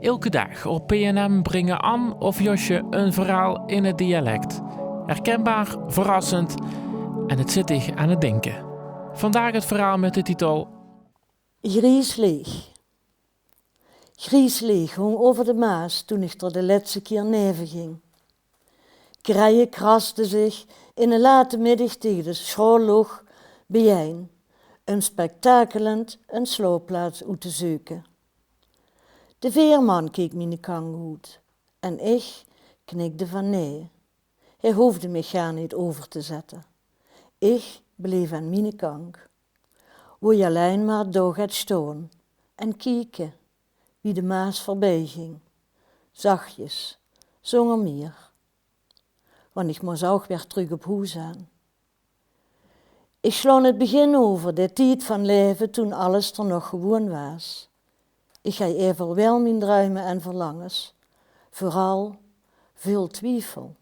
Elke dag op PNM brengen Anne of Josje een verhaal in het dialect. Herkenbaar, verrassend en het zet zich aan het denken. Vandaag het verhaal met de titel Griesleeg. Griesleeg hong over de Maas toen ik er de laatste keer neven ging. Krijen krasten zich in een late middag tegen de schoolloog bijeen, om spektakelend een sloopplaats uit te zoeken. De veerman keek mijn kang uit en ik knikte van nee. Hij hoefde me gar niet over te zetten. Ik bleef aan mijn kang. Wo je alleen maar door gaat staan en kijken wie de Maas voorbij ging. Zachtjes, zonder meer. Want ik moest ook weer terug op huis aan. Ik sloeg het begin over, de tijd van leven toen alles er nog gewoon was. Ik ga even wel mijn druimen en verlangens, vooral veel twijfel.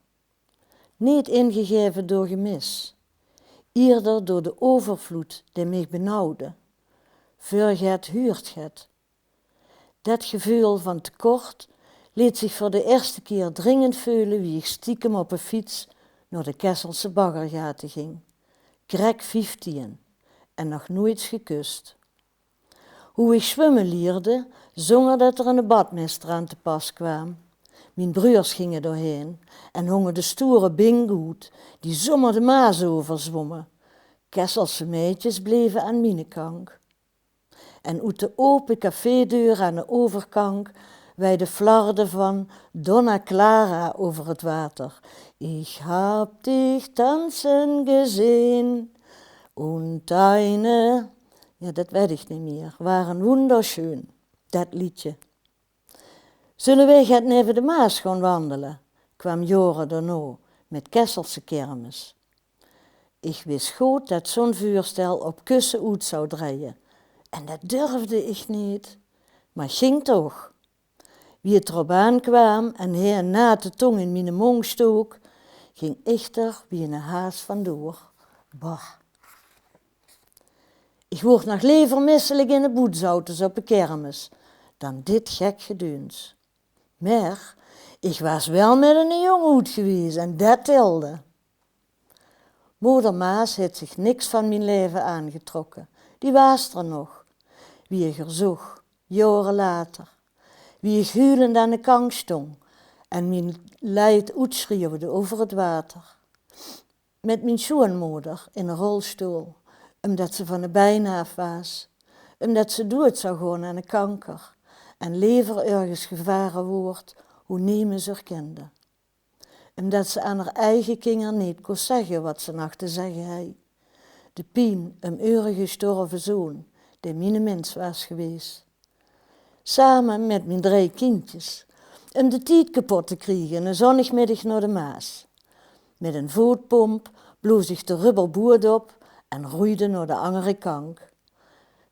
Niet ingegeven door gemis, eerder door de overvloed die mij benauwde. Verget huurt het. Dat gevoel van tekort liet zich voor de eerste keer dringend voelen wie ik stiekem op een fiets naar de Kesselse baggergaten ging. Krek 15 en nog nooit gekust. Hoe ik zwemmen leerde, zonder dat er een badmeester aan te pas kwam. Mijn broers gingen doorheen en hongen de stoere bingoed die zomaar de Maas overzwommen. Kesselse meisjes bleven aan mijn kant. En uit de open cafédeur aan de overkant wij de flarden van Donna Clara over het water. Ich hab dich tanzen gezien und deine, ja dat weet ik niet meer, waren wunderschön, dat liedje. Zullen wij het neven de Maas gaan wandelen, kwam Jore daarna met Kesselse kermis. Ik wist goed dat zo'n vuurstel op kussen uit zou draaien. En dat durfde ik niet, maar ging toch. Wie het erop aankwam en hij een nate tong in mijn mond stook, ging echter wie een haas vandoor. Bah. Ik word nog liever misselijk in de boetsauto's op de kermis dan dit gek gedeuns. Maar ik was wel met een jong uit geweest en dat telde. Moeder Maas heeft zich niks van mijn leven aangetrokken. Die was er nog. Wie ik er zag, jaren later. Wie ik huilend aan de kant stond en mijn leid uitschreeuwde over het water. Met mijn schoonmoeder in een rolstoel, omdat ze van de bijna af was. Omdat ze dood zou gaan aan de kanker en lever ergens gevaren wordt, hoe niemand ze kende. Omdat ze aan haar eigen kinderen niet kon zeggen wat ze nog te zeggen had. De pijn, een uren gestorven zoon, die mijn mens was geweest. Samen met mijn 3 kindjes, om de tijd kapot te krijgen, een zonnigmiddag naar de Maas. Met een voetpomp bloos ik de rubberboerd op en roeide naar de andere kant.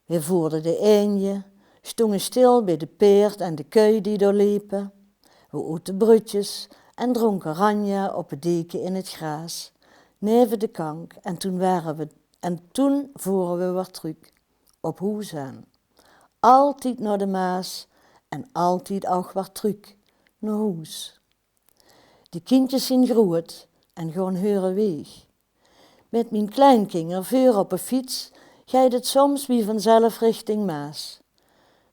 We voerden de eendje, stonden stil bij de peert en de keu die doorliepen. We oeten brutjes en dronken ranja op het deken in het gras, neven de kank en toen voeren we weer terug, op huis aan. Altijd naar de Maas en altijd ook weer terug, naar huis. De kindjes zijn groot en gaan heuren weg. Met mijn kleinkinderen voor op een fiets gaat het soms wie vanzelf richting Maas.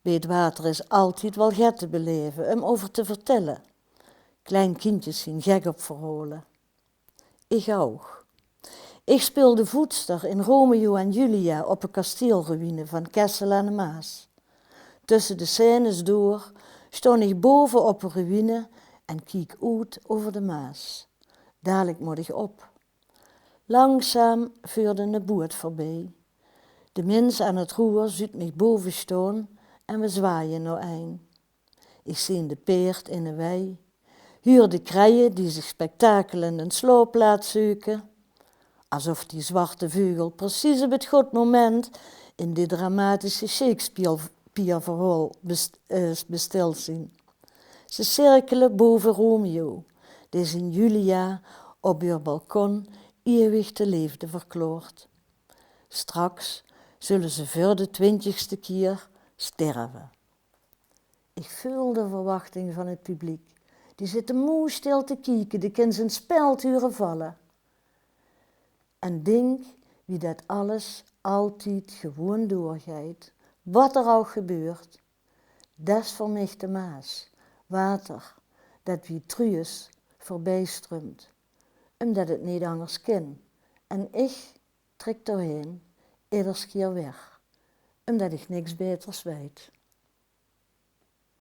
Bij het water is altijd wel get te beleven, om over te vertellen. Klein kindjes zijn gek op verhalen. Ik ook. Ik speelde voedster in Romeo en Julia op een kasteelruïne van Kessel aan de Maas. Tussen de scènes door stond ik boven op een ruïne en keek uit over de Maas. Dadelijk moet ik op. Langzaam vuurde een boot voorbij. De mens aan het roer ziet mij boven staan en we zwaaien naar een. Ik zie de peert in de wei, huur de krijen die zich spektakelend een sloopplaats zoeken, alsof die zwarte vogel precies op het goed moment in dit dramatische Shakespeare-verhaal besteld zien. Ze cirkelen boven Romeo, die zijn Julia op haar balkon eeuwig de liefde verkloort. Straks zullen ze voor de 20ste keer sterven. Ik voel de verwachting van het publiek. Die zitten moe stil te kijken, de kind zijn spelturen vallen. En denk wie dat alles altijd gewoon doorgaat, wat er ook gebeurt. Dat is voor mij de Maas, water, dat wie truus voorbij stroomt, omdat het niet anders kan. En ik trek doorheen, ieders keer weg, omdat ik niks beters weet.